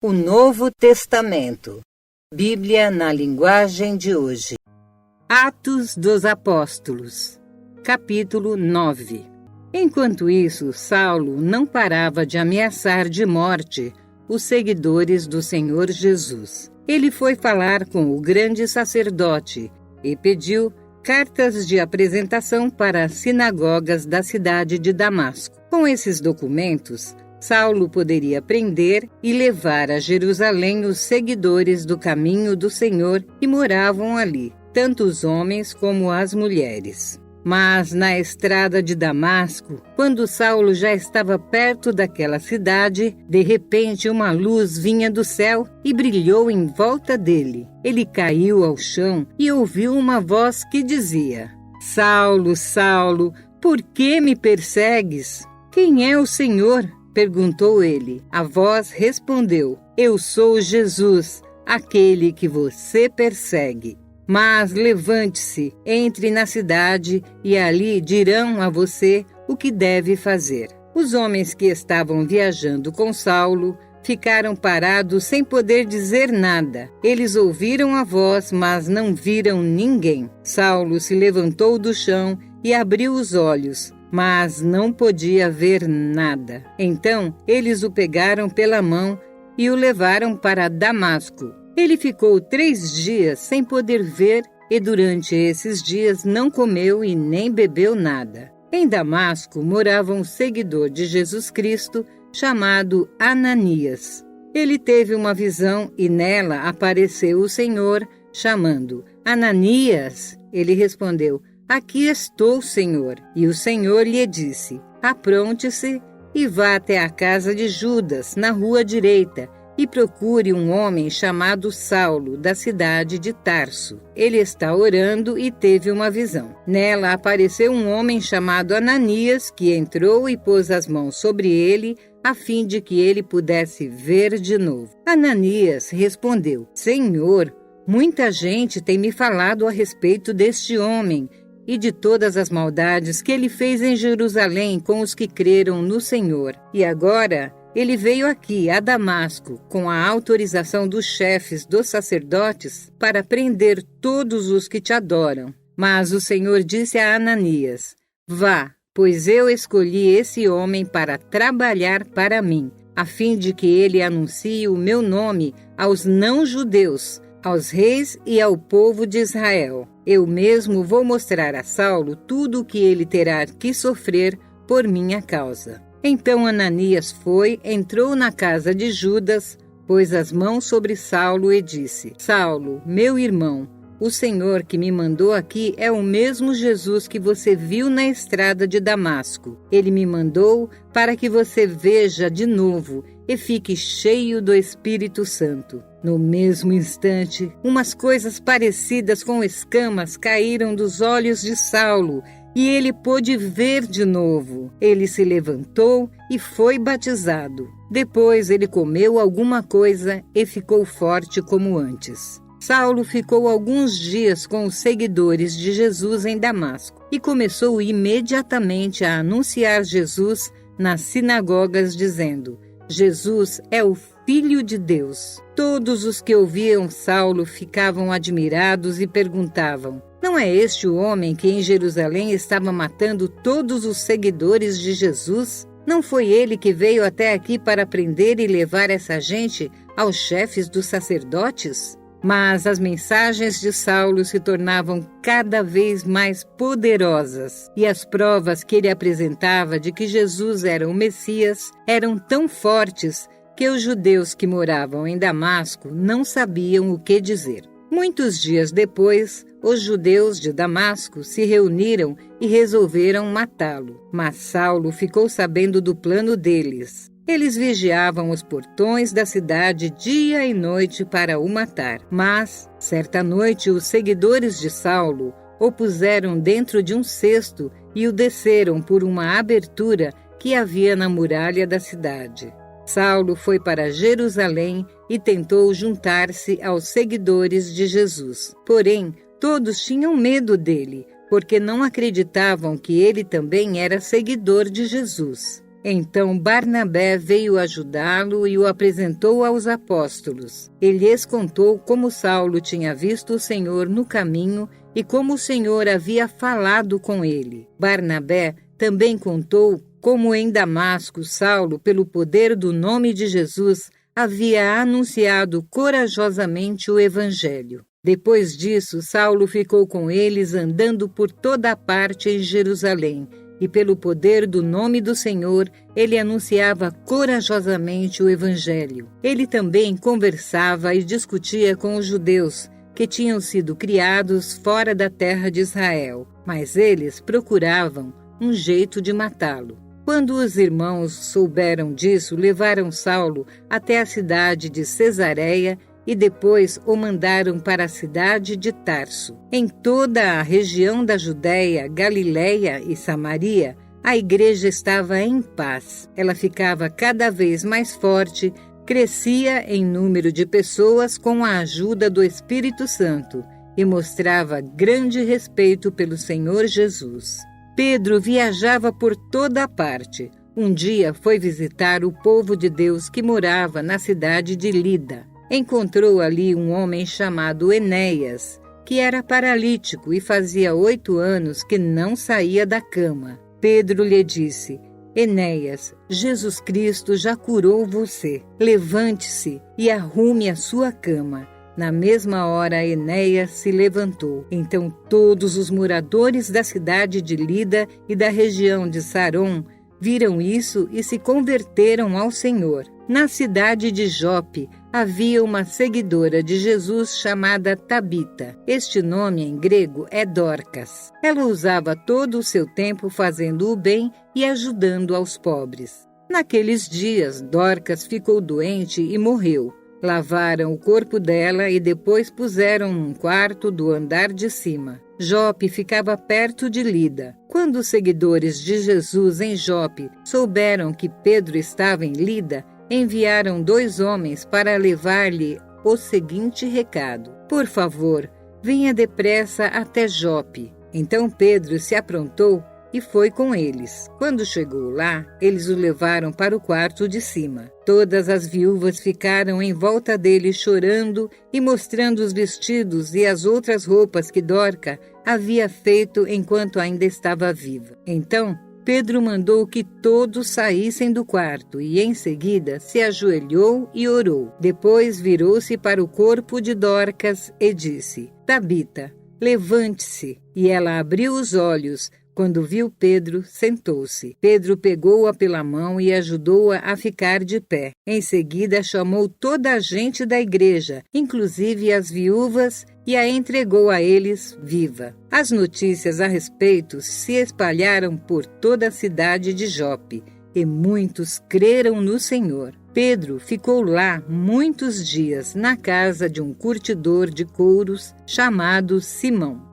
O Novo Testamento. Bíblia na linguagem de hoje. Atos dos Apóstolos. Capítulo 9. Enquanto isso, Saulo não parava de ameaçar de morte os seguidores do Senhor Jesus. Ele foi falar com o grande sacerdote e pediu cartas de apresentação para as sinagogas da cidade de Damasco. Com esses documentos, Saulo poderia prender e levar a Jerusalém os seguidores do caminho do Senhor que moravam ali, tanto os homens como as mulheres. Mas na estrada de Damasco, quando Saulo já estava perto daquela cidade, de repente uma luz vinha do céu e brilhou em volta dele. Ele caiu ao chão e ouviu uma voz que dizia: "Saulo, Saulo, por que me persegues? Quem é o Senhor?" perguntou ele. A voz respondeu: "Eu sou Jesus, aquele que você persegue. Mas levante-se, entre na cidade e ali dirão a você o que deve fazer." Os homens que estavam viajando com Saulo ficaram parados sem poder dizer nada. Eles ouviram a voz, mas não viram ninguém. Saulo se levantou do chão e abriu os olhos, mas não podia ver nada. Então eles o pegaram pela mão e o levaram para Damasco. Ele ficou 3 dias sem poder ver e durante esses dias não comeu e nem bebeu nada. Em Damasco morava um seguidor de Jesus Cristo chamado Ananias. Ele teve uma visão e nela apareceu o Senhor chamando: "Ananias?" Ele respondeu: "Aqui estou, Senhor." E o Senhor lhe disse: "Apronte-se e vá até a casa de Judas, na rua direita, e procure um homem chamado Saulo, da cidade de Tarso. Ele está orando e teve uma visão. Nela apareceu um homem chamado Ananias, que entrou e pôs as mãos sobre ele, a fim de que ele pudesse ver de novo." Ananias respondeu: "Senhor, muita gente tem me falado a respeito deste homem e de todas as maldades que ele fez em Jerusalém com os que creram no Senhor. E agora ele veio aqui, a Damasco, com a autorização dos chefes dos sacerdotes para prender todos os que te adoram." Mas o Senhor disse a Ananias: "Vá, pois eu escolhi esse homem para trabalhar para mim, a fim de que ele anuncie o meu nome aos não-judeus, aos reis e ao povo de Israel. Eu mesmo vou mostrar a Saulo tudo o que ele terá que sofrer por minha causa." Então Ananias foi, entrou na casa de Judas, pôs as mãos sobre Saulo e disse: "Saulo, meu irmão, o Senhor que me mandou aqui é o mesmo Jesus que você viu na estrada de Damasco. Ele me mandou para que você veja de novo e fique cheio do Espírito Santo." No mesmo instante, umas coisas parecidas com escamas caíram dos olhos de Saulo e ele pôde ver de novo. Ele se levantou e foi batizado. Depois ele comeu alguma coisa e ficou forte como antes. Saulo ficou alguns dias com os seguidores de Jesus em Damasco e começou imediatamente a anunciar Jesus nas sinagogas, dizendo: "Jesus é o Filho de Deus." Todos os que ouviam Saulo ficavam admirados e perguntavam: "Não é este o homem que em Jerusalém estava matando todos os seguidores de Jesus? Não foi ele que veio até aqui para prender e levar essa gente aos chefes dos sacerdotes?" Mas as mensagens de Saulo se tornavam cada vez mais poderosas, e as provas que ele apresentava de que Jesus era o Messias eram tão fortes que os judeus que moravam em Damasco não sabiam o que dizer. Muitos dias depois, os judeus de Damasco se reuniram e resolveram matá-lo. Mas Saulo ficou sabendo do plano deles. Eles vigiavam os portões da cidade dia e noite para o matar. Mas, certa noite, os seguidores de Saulo o puseram dentro de um cesto e o desceram por uma abertura que havia na muralha da cidade. Saulo foi para Jerusalém e tentou juntar-se aos seguidores de Jesus. Porém, todos tinham medo dele, porque não acreditavam que ele também era seguidor de Jesus. Então Barnabé veio ajudá-lo e o apresentou aos apóstolos. Ele lhes contou como Saulo tinha visto o Senhor no caminho e como o Senhor havia falado com ele. Barnabé também contou como em Damasco Saulo, pelo poder do nome de Jesus, havia anunciado corajosamente o Evangelho. Depois disso, Saulo ficou com eles andando por toda a parte em Jerusalém, e pelo poder do nome do Senhor, ele anunciava corajosamente o Evangelho. Ele também conversava e discutia com os judeus, que tinham sido criados fora da terra de Israel, mas eles procuravam um jeito de matá-lo. Quando os irmãos souberam disso, levaram Saulo até a cidade de Cesareia e depois o mandaram para a cidade de Tarso. Em toda a região da Judéia, Galiléia e Samaria, a igreja estava em paz. Ela ficava cada vez mais forte, crescia em número de pessoas com a ajuda do Espírito Santo e mostrava grande respeito pelo Senhor Jesus. Pedro viajava por toda a parte. Um dia foi visitar o povo de Deus que morava na cidade de Lida. Encontrou ali um homem chamado Enéas, que era paralítico e fazia 8 anos que não saía da cama. Pedro lhe disse: Enéas, Jesus Cristo já curou você. Levante-se e arrume a sua cama. Na mesma hora, Enéas se levantou. Então todos os moradores da cidade de Lida e da região de Saron viram isso e se converteram ao Senhor. Na cidade de Jope havia uma seguidora de Jesus chamada Tabita. Este nome em grego é Dorcas. Ela usava todo o seu tempo fazendo o bem e ajudando aos pobres. Naqueles dias, Dorcas ficou doente e morreu. Lavaram o corpo dela e depois puseram num quarto do andar de cima. Jope ficava perto de Lida. Quando os seguidores de Jesus em Jope souberam que Pedro estava em Lida, enviaram 2 homens para levar-lhe o seguinte recado: Por favor, venha depressa até Jope. Então Pedro se aprontou e foi com eles. Quando chegou lá, eles o levaram para o quarto de cima. Todas as viúvas ficaram em volta dele chorando e mostrando os vestidos e as outras roupas que Dorca havia feito enquanto ainda estava viva. Então, Pedro mandou que todos saíssem do quarto e, em seguida, se ajoelhou e orou. Depois virou-se para o corpo de Dorcas e disse: Tabita, levante-se. E ela abriu os olhos. Quando viu Pedro, sentou-se. Pedro pegou-a pela mão e ajudou-a a ficar de pé. Em seguida, chamou toda a gente da igreja, inclusive as viúvas, e a entregou a eles viva. As notícias a respeito se espalharam por toda a cidade de Jope, e muitos creram no Senhor. Pedro ficou lá muitos dias na casa de um curtidor de couros chamado Simão.